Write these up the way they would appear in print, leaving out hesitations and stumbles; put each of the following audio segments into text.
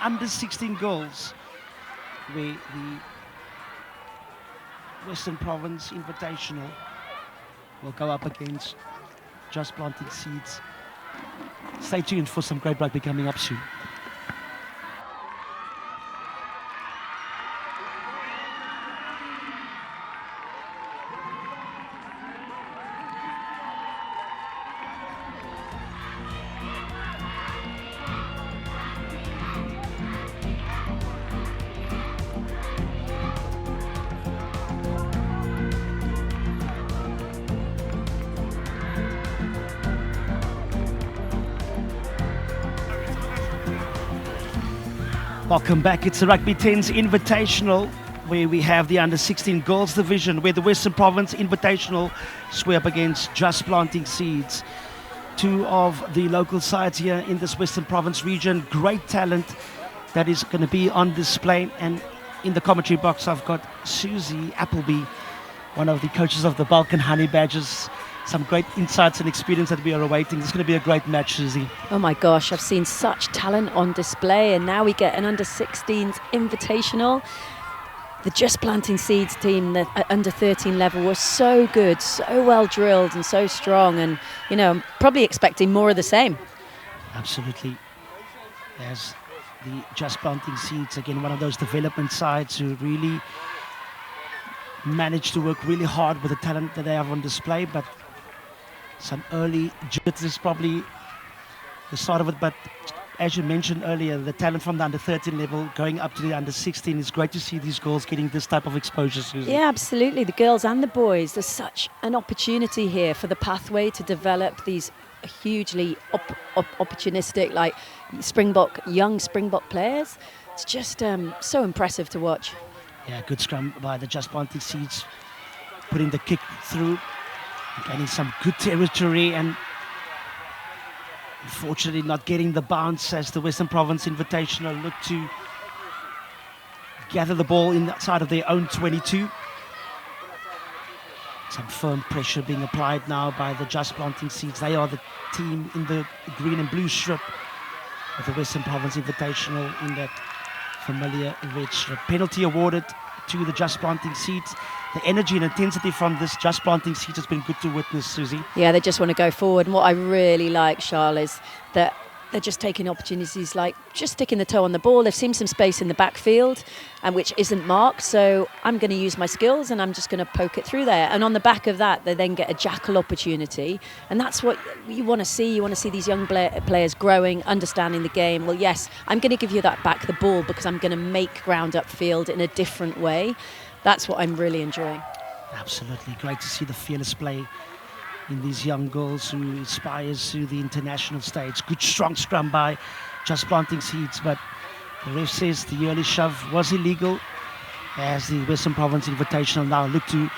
under-16 girls, where the Western Province Invitational will go up against Just Planting Seeds. Stay tuned for some great rugby coming up soon. Welcome back. It's the Rugby 10's Invitational, where we have the under-16 girls division, where the Western Province Invitational square up against Just Planting Seeds. Two of the local sides here in this Western Province region. Great talent that is going to be on display. And in the commentary box, I've got Susie Appleby, one of the coaches of the Balkan Honey Badgers. Some great insights and experience that we are awaiting. It's going to be a great match, Susie. Oh my gosh, I've seen such talent on display, and now we get an under-16s invitational. The Just Planting Seeds team, the under-13 level, was so good, so well drilled and so strong, and I'm probably expecting more of the same. Absolutely. There's the Just Planting Seeds, again, one of those development sides who really managed to work really hard with the talent that they have on display, but some early jitters is probably the start of it. But as you mentioned earlier, the talent from the under-13 level going up to the under-16, it's great to see these girls getting this type of exposure, Susie. Yeah, absolutely. The girls and the boys. There's such an opportunity here for the pathway to develop these hugely opportunistic, like young Springbok players. It's just so impressive to watch. Yeah, good scrum by the Just Planting Seeds, putting the kick through, gaining some good territory, and unfortunately not getting the bounce as the Western Province Invitational look to gather the ball inside of their own 22. Some firm pressure being applied now by the Just Planting Seeds. They are the team in the green and blue strip of the Western Province Invitational in that familiar red strip. Penalty awarded to the Just Planting Seeds. The energy and intensity from this Just Planting Seeds has been good to witness, Susie. Yeah, they just want to go forward. And what I really like, Charles, is that they're just taking opportunities like just sticking the toe on the ball. They've seen some space in the backfield, and which isn't marked. So I'm going to use my skills and I'm just going to poke it through there. And on the back of that, they then get a jackal opportunity. And that's what you want to see. You want to see these young players growing, understanding the game. Well, yes, I'm going to give you that back the ball because I'm going to make ground upfield in a different way. That's what I'm really enjoying. Absolutely. Great to see the fearless play in these young girls who inspires to the international stage. Good strong scrum by Just Planting Seeds, but the ref says the early shove was illegal as the Western Province Invitational now look to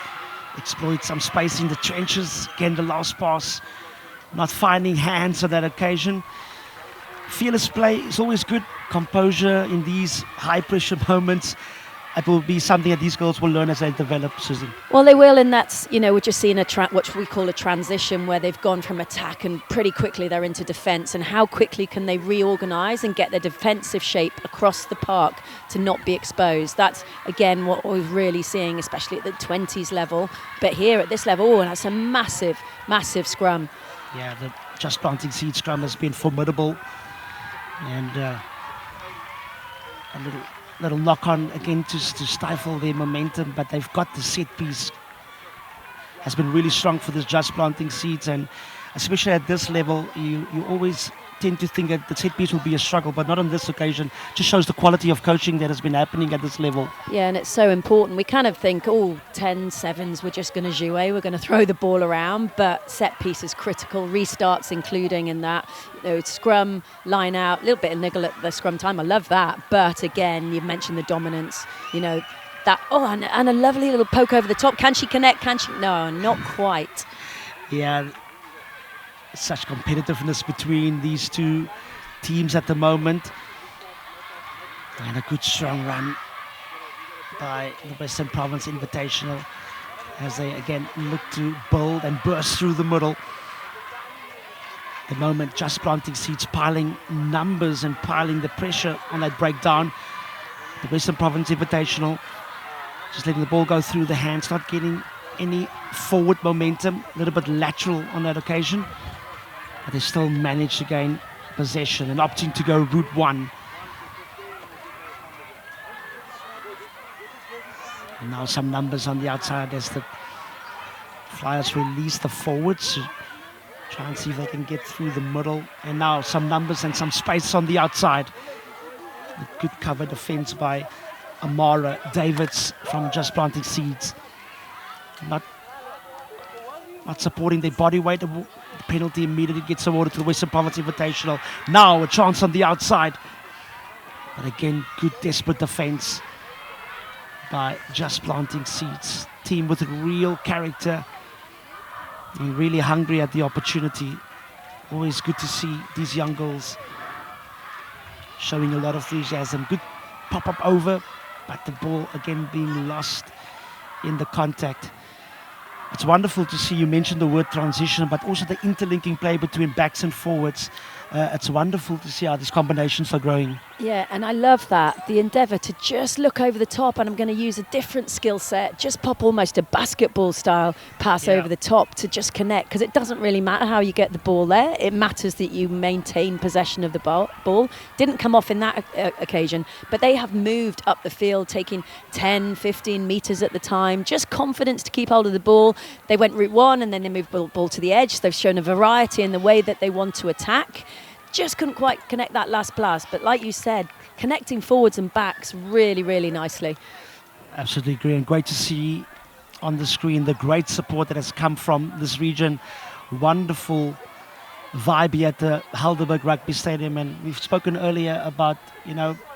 exploit some space in the trenches. Again, the last pass not finding hands on that occasion. Fearless play is always good. Composure in these high pressure moments. It will be something that these girls will learn as they develop, Susie. Well, they will, and that's, we're just seeing what we call a transition where they've gone from attack and pretty quickly they're into defence, and how quickly can they reorganise and get their defensive shape across the park to not be exposed. That's, again, what we're really seeing, especially at the 20s level. But here at this level, that's a massive, massive scrum. Yeah, the Just Planting Seed scrum has been formidable, and a little knock on again to stifle their momentum, but they've got the set piece. Has been really strong for this Just Planting Seeds, and especially at this level, you always tend to think that the set piece will be a struggle, but not on this occasion. Just shows the quality of coaching that has been happening at this level. Yeah, and it's so important. We kind of think, 10 sevens, we're just going to jouer, we're going to throw the ball around, but set piece is critical, restarts including in that. Scrum, line out, a little bit of niggle at the scrum time, I love that, but again, you've mentioned the dominance, that, and a lovely little poke over the top. Can she connect? Can she? No, not quite. Yeah, such competitiveness between these two teams at the moment. And a good strong run by the Western Province Invitational as they again look to build and burst through the middle. the moment Just Planting Seeds piling numbers and piling the pressure on that breakdown. The Western Province Invitational, just letting the ball go through the hands, not getting any forward momentum, a little bit lateral on that occasion. But they still managed to gain possession and opting to go route one. And now some numbers on the outside as the Flyers release the forwards. Try and see if they can get through the middle. And now some numbers and some space on the outside. A good cover defense by Amara Davids from Just Planting Seeds. Not supporting their body weight. The penalty immediately gets awarded to the Western Province Invitational. Now a chance on the outside. But again, good desperate defense by Just Planting Seeds. Team with real character and really hungry at the opportunity. Always good to see these young girls showing a lot of enthusiasm. Good pop-up over, but the ball again being lost in the contact. It's wonderful to see, you mentioned the word transition, but also the interlinking play between backs and forwards. It's wonderful to see how these combinations are growing. Yeah, and I love that. The endeavour to just look over the top, and I'm going to use a different skill set, just pop almost a basketball style pass over the top to just connect, because it doesn't really matter how you get the ball there. It matters that you maintain possession of the ball. Didn't come off in that occasion, but they have moved up the field, taking 10, 15 metres at the time. Just confidence to keep hold of the ball. They went route one and then they moved the ball to the edge. They've shown a variety in the way that they want to attack. Just couldn't quite connect that last pass. But like you said, connecting forwards and backs really, really nicely. Absolutely agree. And great to see on the screen the great support that has come from this region. Wonderful vibe here at the Helderberg Rugby Stadium. And we've spoken earlier about,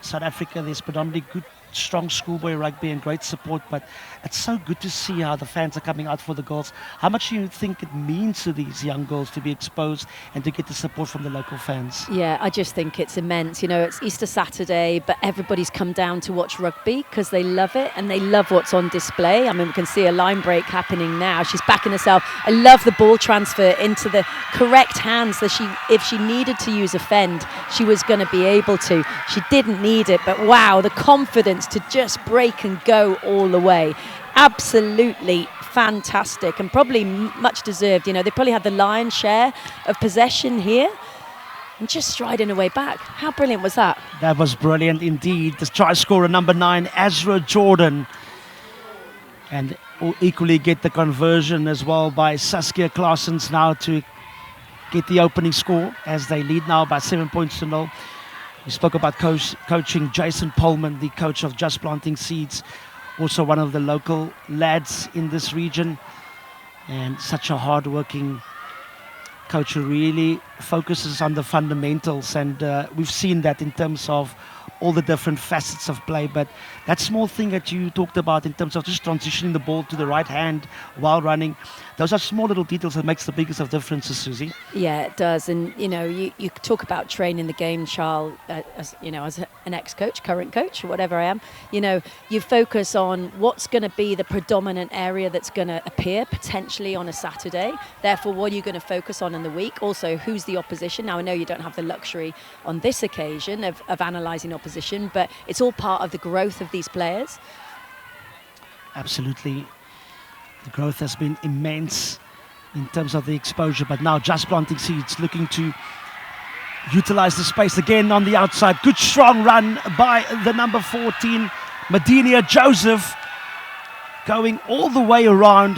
South Africa. There's predominantly good, strong schoolboy rugby and great support, but it's so good to see how the fans are coming out for the girls. How much do you think it means to these young girls to be exposed and to get the support from the local fans? Yeah, I just think it's immense. It's Easter Saturday, but everybody's come down to watch rugby because they love it and they love what's on display. I mean, we can see a line break happening now. She's backing herself. I love the ball transfer into the correct hands that if she needed to use a fend, she was going to be able to. She didn't need it, but wow, the confidence to just break and go all the way. Absolutely fantastic and probably much deserved. They probably had the lion's share of possession here and just striding away back. How brilliant was that? That was brilliant indeed. The try scorer number 9, Azra Jordan. And equally get the conversion as well by Saskia Claessens now to get the opening score as they lead now by 7 points to 0. We spoke about coaching Jason Pullman, the coach of Just Planting Seeds, also one of the local lads in this region, and such a hard-working coach who really focuses on the fundamentals. And we've seen that in terms of all the different facets of play. But that small thing that you talked about in terms of just transitioning the ball to the right hand while running, those are small little details that makes the biggest of differences, Susie. Yeah, it does. And, you talk about training the game, Charles, as an ex-coach, current coach, or whatever I am. You focus on what's going to be the predominant area that's going to appear potentially on a Saturday. Therefore, what are you going to focus on in the week? Also, who's the opposition? Now, I know you don't have the luxury on this occasion of analysing opposition, but it's all part of the growth of these players. Absolutely. The growth has been immense in terms of the exposure, but now Just Planting Seeds looking to utilize the space again on the outside. Good strong run by the number 14, Medinia Joseph, going all the way around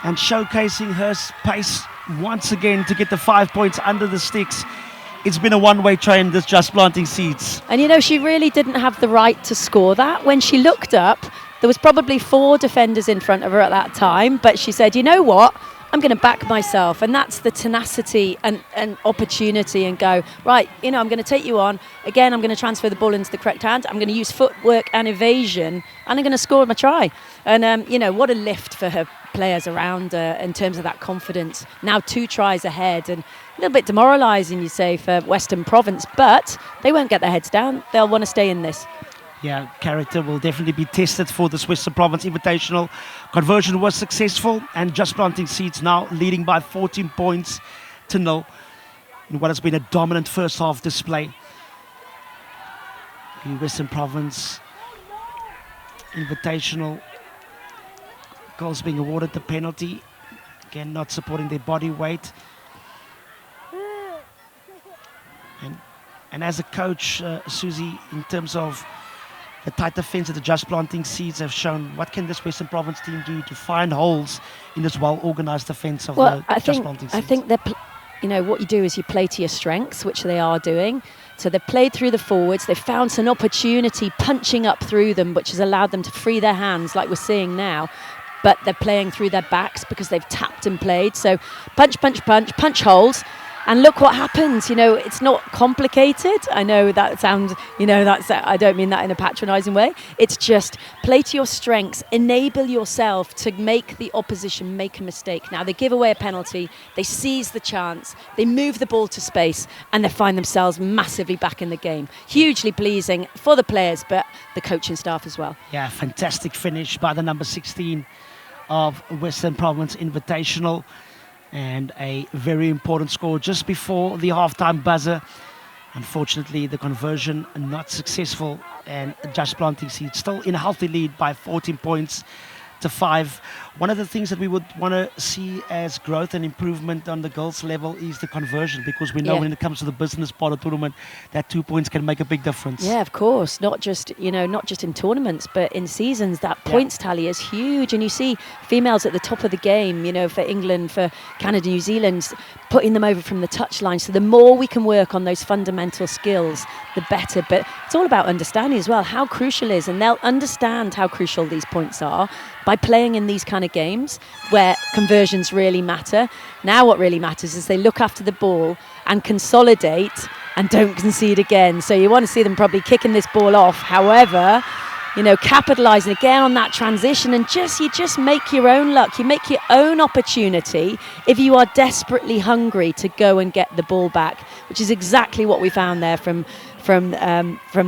and showcasing her pace once again to get the 5 points under the sticks. It's been a one-way train, this Just Planting Seeds. And she really didn't have the right to score that. When she looked up, there was probably 4 defenders in front of her at that time, but she said, you know what? I'm going to back myself. And that's the tenacity and opportunity and go, right, I'm going to take you on. Again, I'm going to transfer the ball into the correct hand. I'm going to use footwork and evasion, and I'm going to score my try. And, what a lift for her players around in terms of that confidence. Now 2 tries ahead, and a little bit demoralising, you say, for Western Province, but they won't get their heads down. They'll want to stay in this. Yeah, character will definitely be tested for this Western Province Invitational. Conversion was successful, and Just Planting Seeds now leading by 14 points to 0. in what has been a dominant first half display. The Western Province Invitational goals being awarded the penalty. Again, not supporting their body weight. And as a coach, Susie, in terms of the tight defence that the Just Planting Seeds have shown, what can this Western Province team do to find holes in this well-organised defence of the Just Planting Seeds? I think what you do is you play to your strengths, which they are doing. So they've played through the forwards. They've found an opportunity punching up through them, which has allowed them to free their hands, like we're seeing now. But they're playing through their backs because they've tapped and played. So punch holes. And look what happens. It's not complicated. I know that sounds, I don't mean that in a patronising way. It's just play to your strengths, enable yourself to make the opposition make a mistake. Now, they give away a penalty, they seize the chance, they move the ball to space, and they find themselves massively back in the game. Hugely pleasing for the players, but the coaching staff as well. Yeah, fantastic finish by the number 16 of Western Province Invitational. And a very important score just before the half-time buzzer. Unfortunately, the conversion not successful, and Just Planting Seeds still in a healthy lead by 14 points to 5. One of the things that we would want to see as growth and improvement on the girls level is the conversion, because we know when it comes to the business part of the tournament, that 2 points can make a big difference. Yeah, of course. Not just in tournaments, but in seasons, that points tally is huge. And you see females at the top of the game, for England, for Canada, New Zealand, putting them over from the touchline. So the more we can work on those fundamental skills, the better. But it's all about understanding as well how crucial it is, and they'll understand how crucial these points are by playing in these kind of games where conversions really matter. Now what really matters is they look after the ball and consolidate and don't concede again. So you want to see them probably kicking this ball off. However, capitalising again on that transition, and you just make your own luck. You make your own opportunity if you are desperately hungry to go and get the ball back, which is exactly what we found there from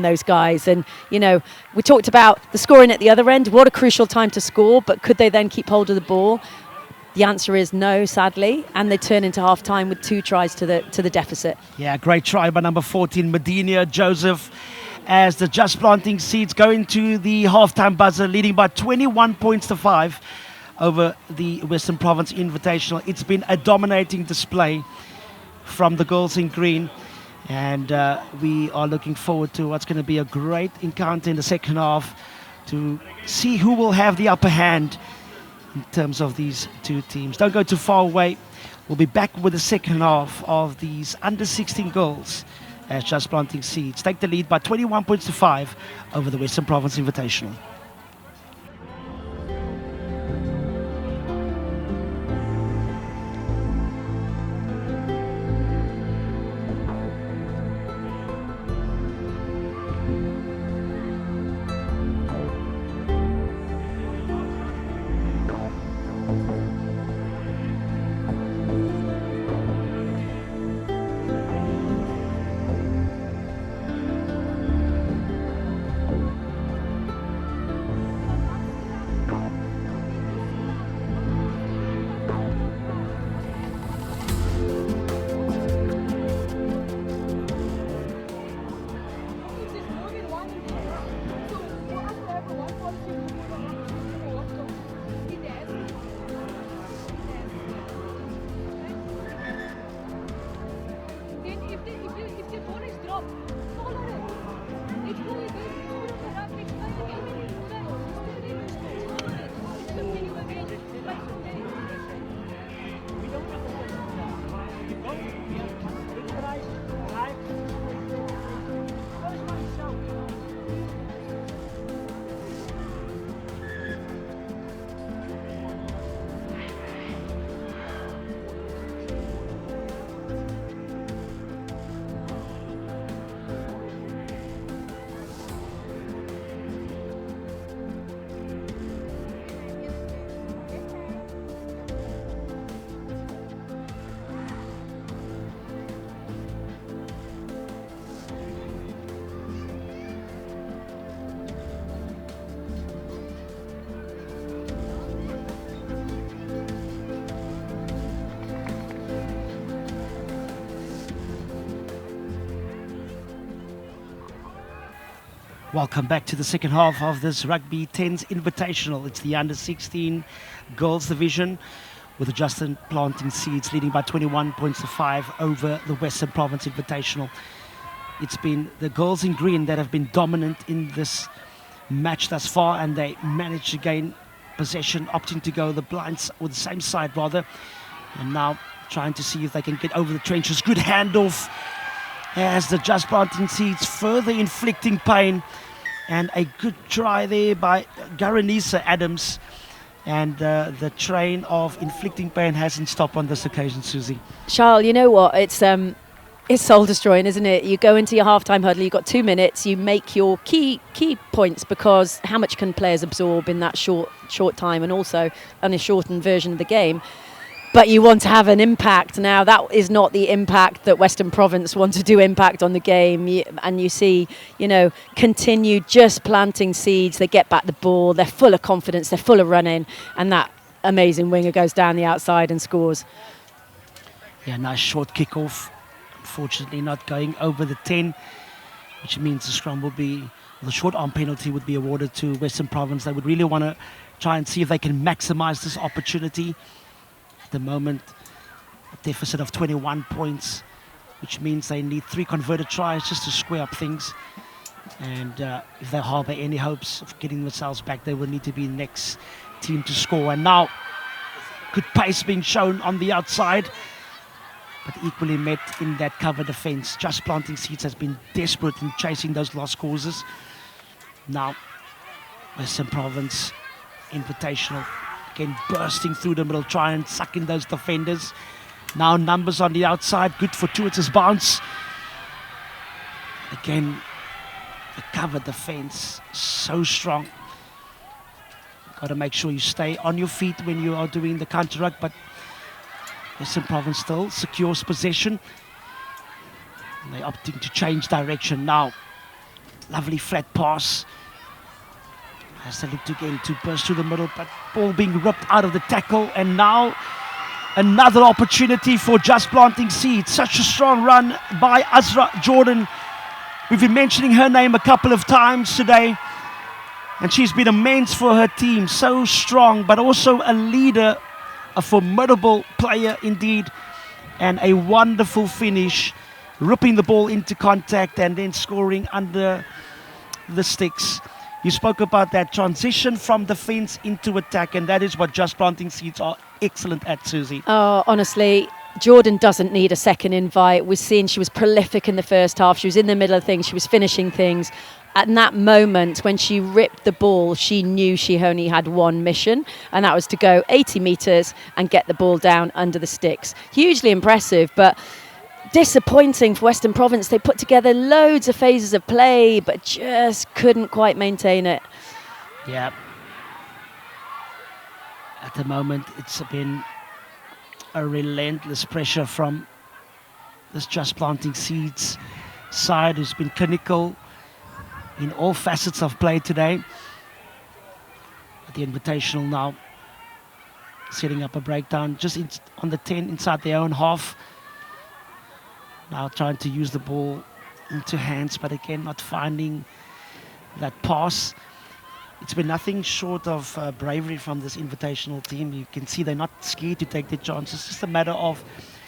those guys. And we talked about the scoring at the other end. What a crucial time to score, but could they then keep hold of the ball? The answer is no, sadly, and they turn into half time with 2 tries to the deficit. Yeah, great try by number 14 Medina Joseph, as the Just Planting Seeds go into the half-time buzzer, leading by 21 points to 5 over the Western Province Invitational. It's been a dominating display from the girls in green, and we are looking forward to what's going to be a great encounter in the second half to see who will have the upper hand in terms of these two teams. Don't go too far away. We'll be back with the second half of these under-16 girls as Just Planting Seeds take the lead by 21 points to 5 over the Western Province Invitational. Welcome back to the second half of this Rugby 10s Invitational. It's the under-16 girls division with the Justin Planting Seeds leading by 21 points to 5 over the Western Province Invitational. It's been the girls in green that have been dominant in this match thus far, and they managed to gain possession, opting to go the blinds, or the same side rather, and now trying to see if they can get over the trenches. Good handoff as the Just Planting Seeds further inflicting pain, and a good try there by Garanisa Adams, and the train of inflicting pain hasn't stopped on this occasion, Susie. Charles, you know what? It's soul destroying, isn't it? You go into your halftime huddle, you've got 2 minutes, you make your key points, because how much can players absorb in that short time, and also on a shortened version of the game. But you want to have an impact. Now, that is not the impact that Western Province want to do impact on the game. And you see, continued Just Planting Seeds. They get back the ball. They're full of confidence. They're full of running. And that amazing winger goes down the outside and scores. Yeah, nice short kick-off. Unfortunately, not going over the 10, which means the scrum will be, the short arm penalty would be awarded to Western Province. They would really want to try and see if they can maximize this opportunity. At the moment, a deficit of 21 points, which means they need 3 converted tries just to square up things. And if they harbour any hopes of getting themselves back, they will need to be the next team to score. And now, good pace being shown on the outside, but equally met in that cover defence. Just Planting Seeds has been desperate in chasing those lost causes. Now, Western Province Invitational again bursting through the middle, try and suck in those defenders. Now numbers on the outside, good fortuitous bounce. Again, the cover defence, so strong. Got to make sure you stay on your feet when you are doing the counter-ruck, but Western Province still secures possession. And they're opting to change direction now. Lovely flat pass. As they look again to burst through the middle, but ball being ripped out of the tackle. And now another opportunity for Just Planting Seeds. Such a strong run by Azra Jordan. We've been mentioning her name a couple of times today, and she's been immense for her team. So strong, but also a leader, a formidable player indeed, and a wonderful finish, ripping the ball into contact and then scoring under the sticks. You spoke about that transition from defence into attack, and that is what Just Planting Seeds are excellent at, Susie. Oh, honestly, Jordan doesn't need a second invite. We've seen she was prolific in the first half. She was in the middle of things. She was finishing things. At that moment, when she ripped the ball, she knew she only had one mission, and that was to go 80 metres and get the ball down under the sticks. Hugely impressive, but disappointing for Western Province. They put together loads of phases of play, but just couldn't quite maintain it. Yeah. At the moment, it's been a relentless pressure from this Just Planting Seeds side, who's been clinical in all facets of play today. At the Invitational now, setting up a breakdown just on the 10 inside their own half. Now trying to use the ball into hands, but again not finding that pass. It's been nothing short of bravery from this Invitational team. You can see they're not scared to take their chances. It's just a matter of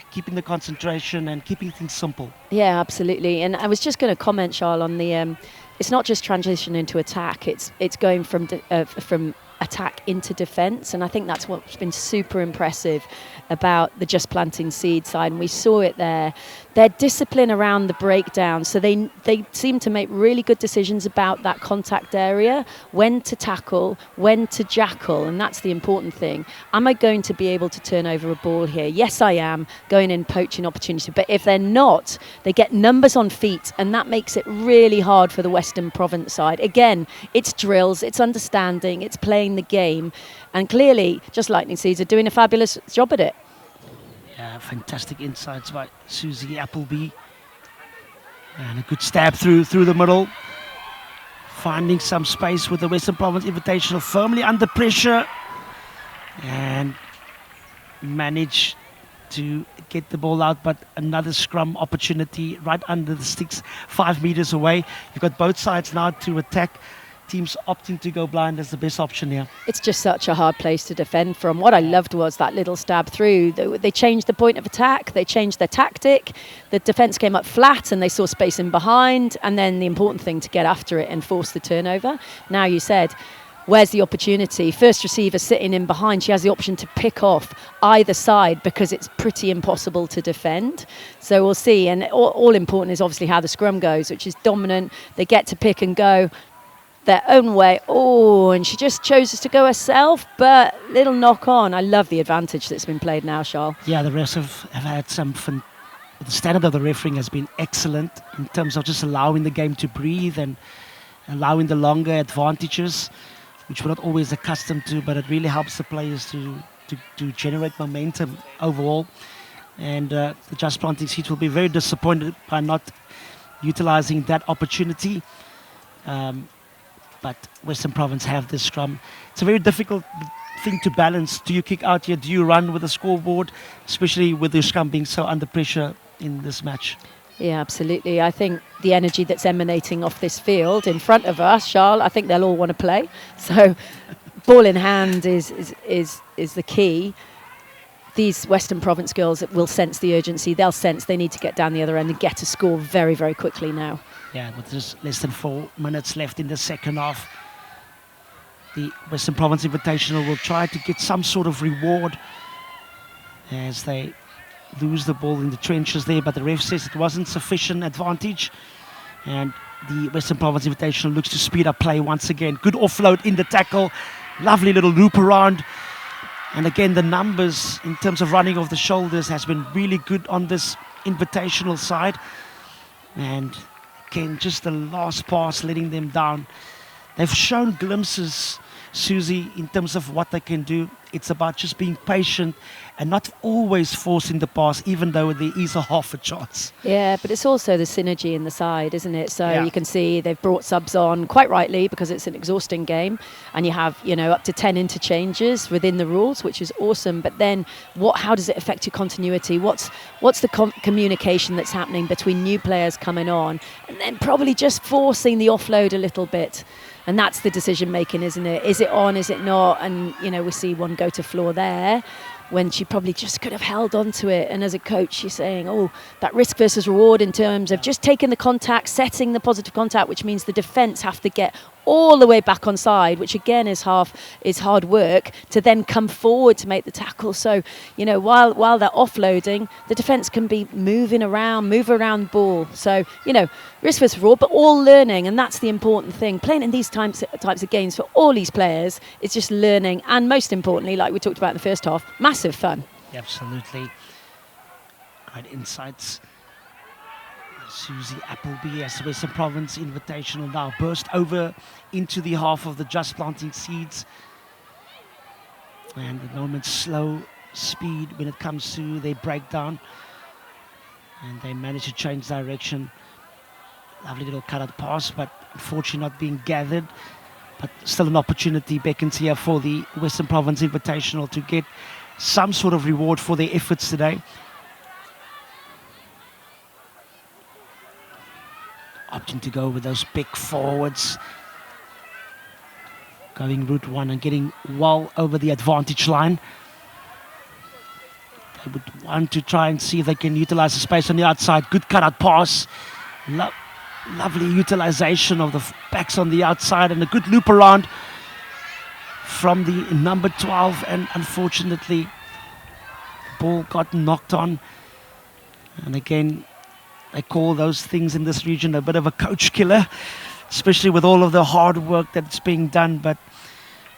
keeping the concentration and keeping things simple. Yeah, absolutely. And I was just going to comment, Charles, on the it's not just transition into attack. It's going from attack into defence, and I think that's what's been super impressive about the Just Planting Seed side, and we saw it there. Their discipline around the breakdown, so they seem to make really good decisions about that contact area, when to tackle, when to jackal, and that's the important thing. Am I going to be able to turn over a ball here? Yes, I am, going in poaching opportunity, but if they're not, they get numbers on feet, and that makes it really hard for the Western Province side. Again, it's drills, it's understanding, it's playing the game, and clearly Just Lightning Seeds are doing a fabulous job at it. Yeah, fantastic insights by Susie Appleby, and a good stab through the middle, finding some space with the Western Province Invitational firmly under pressure, and manage to get the ball out, but another scrum opportunity right under the sticks, 5 meters away. You've got both sides now to attack. Teams opting to go blind as the best option here. It's just such a hard place to defend from. What I loved was that little stab through. They changed the point of attack. They changed their tactic. The defence came up flat and they saw space in behind. And then the important thing to get after it and force the turnover. Now you said, where's the opportunity? First receiver sitting in behind. She has the option to pick off either side because it's pretty impossible to defend. So we'll see. And all important is obviously how the scrum goes, which is dominant. They get to pick and go their own way. Oh, and she just chose to go herself, but little knock on. I love the advantage that's been played now, Charles. Yeah, the refs have had some fun. The standard of the refereeing has been excellent in terms of just allowing the game to breathe and allowing the longer advantages, which we're not always accustomed to, but it really helps the players to generate momentum overall. And the Just Planting Seeds will be very disappointed by not utilizing that opportunity. But Western Province have this scrum. It's a very difficult thing to balance. Do you kick out here? Do you run with the scoreboard? Especially with the scrum being so under pressure in this match. Yeah, absolutely. I think the energy that's emanating off this field in front of us, Charles, I think they'll all want to play. So ball in hand is the key. These Western Province girls will sense the urgency. They'll sense they need to get down the other end and get a score very, very quickly now. Yeah, with just less than 4 minutes left in the second half, the Western Province Invitational will try to get some sort of reward as they lose the ball in the trenches there, but the ref says it wasn't sufficient advantage, and the Western Province Invitational looks to speed up play once again. Good offload in the tackle, lovely little loop around, and again the numbers in terms of running off the shoulders has been really good on this Invitational side, and again, just the last pass letting them down. They've shown glimpses, Susie, in terms of what they can do. It's about just being patient and not always forcing the pass, even though there is a half a chance. Yeah, but it's also the synergy in the side, isn't it? So Yeah. you can see they've brought subs on quite rightly because it's an exhausting game, and you have up to 10 interchanges within the rules, which is awesome. But then, how does it affect your continuity? What's the communication that's happening between new players coming on, and then probably just forcing the offload a little bit? And that's the decision making, isn't it? Is it on? Is it not? And we see one go to floor there, when she probably just could have held on to it. And as a coach, she's saying, that risk versus reward in terms of just taking the contact, setting the positive contact, which means the defence have to get all the way back on side, which again is hard work, to then come forward to make the tackle. So, while they're offloading, the defence can be move around the ball. So, risk versus reward, but all learning, and that's the important thing. Playing in these types of games for all these players is just learning, and most importantly, like we talked about in the first half, massive fun. Absolutely. Great insights. Susie Appleby as the Western Province Invitational now burst over into the half of the Just Planting Seeds. And at the moment, slow speed when it comes to their breakdown. And they manage to change direction. Lovely little cut-out pass, but unfortunately not being gathered. But still an opportunity beckons here for the Western Province Invitational to get some sort of reward for their efforts today. Opting to go with those big forwards. Going route one and getting well over the advantage line. They would want to try and see if they can utilize the space on the outside. Good cut-out pass. Lovely utilization of the backs on the outside and a good loop around from the number 12. And unfortunately, the ball got knocked on. And again, they call those things in this region a bit of a coach killer, especially with all of the hard work that's being done. But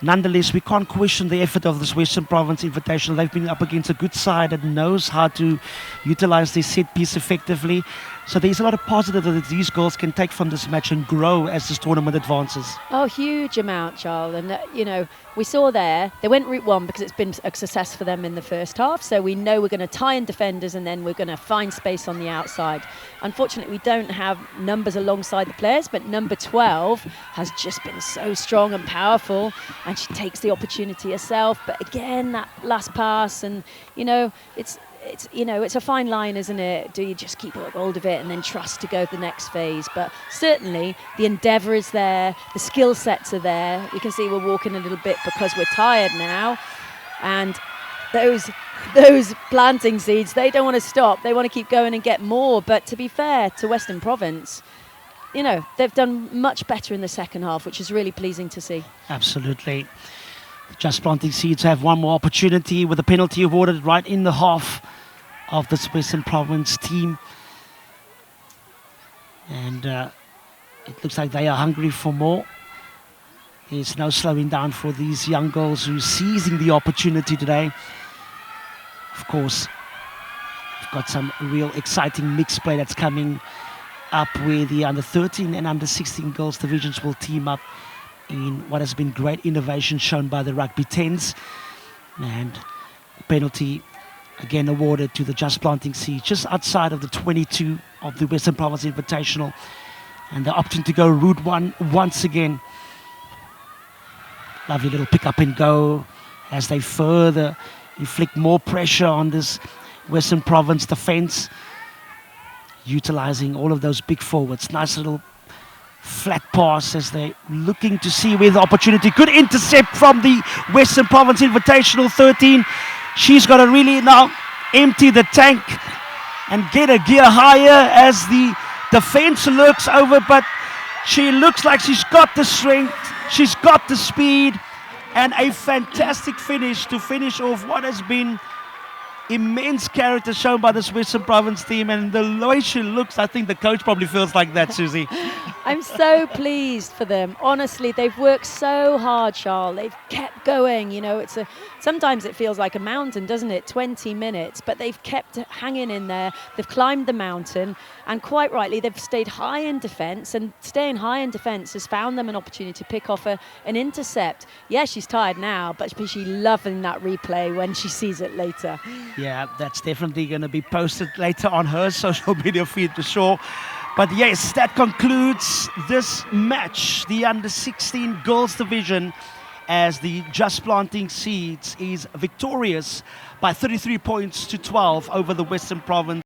nonetheless, we can't question the effort of this Western Province Invitational. They've been up against a good side that knows how to utilize their set piece effectively. So there's a lot of positive that these girls can take from this match and grow as this tournament advances. Oh, huge amount, Charles. And, we saw there, they went route one because it's been a success for them in the first half. So we know we're going to tie in defenders and then we're going to find space on the outside. Unfortunately, we don't have numbers alongside the players, but number 12 has just been so strong and powerful, and she takes the opportunity herself. But again, that last pass, and, it's, you know, it's a fine line, isn't it? Do you just keep hold of it and then trust to go to the next phase? But certainly the endeavour is there, the skill sets are there. You can see we're walking a little bit because we're tired now, and those planting seeds, they don't want to stop. They want to keep going and get more. But to be fair to Western Province, you know, they've done much better in the second half, which is really pleasing to see. Absolutely. Just Planting Seeds have one more opportunity with a penalty awarded right in the half of this Western Province team. And it looks like they are hungry for more. There's no slowing down for these young girls who are seizing the opportunity today. Of course, we've got some real exciting mixed play that's coming up where the under 13 and under 16 girls divisions will team up in what has been great innovation shown by the Rugby 10s. And penalty again awarded to the Just Planting Seeds just outside of the 22 of the Western Province Invitational. And they're opting to go route one once again. Lovely little pick up and go as they further inflict more pressure on this Western Province defence, utilising all of those big forwards. Nice little flat pass as they're looking to see where the opportunity. Good intercept from the Western Province Invitational 13. She's got to really now empty the tank and get a gear higher as the defence lurks over, but she looks like she's got the strength, she's got the speed, and a fantastic finish to finish off what has been immense character shown by this Western Province team. And the way she looks, I think the coach probably feels like that, Susie. I'm so pleased for them. Honestly, they've worked so hard, Charles. They've kept going. You know, sometimes it feels like a mountain, doesn't it? 20 minutes, but they've kept hanging in there. They've climbed the mountain, and quite rightly, they've stayed high in defence, and staying high in defence has found them an opportunity to pick off an intercept. Yeah, she's tired now, but she's loving that replay when she sees it later. Yeah, that's definitely going to be posted later on her social media feed for sure. But yes, that concludes this match, the under-16 girls division, as the Just Planting Seeds is victorious by 33 points to 12 over the Western Province.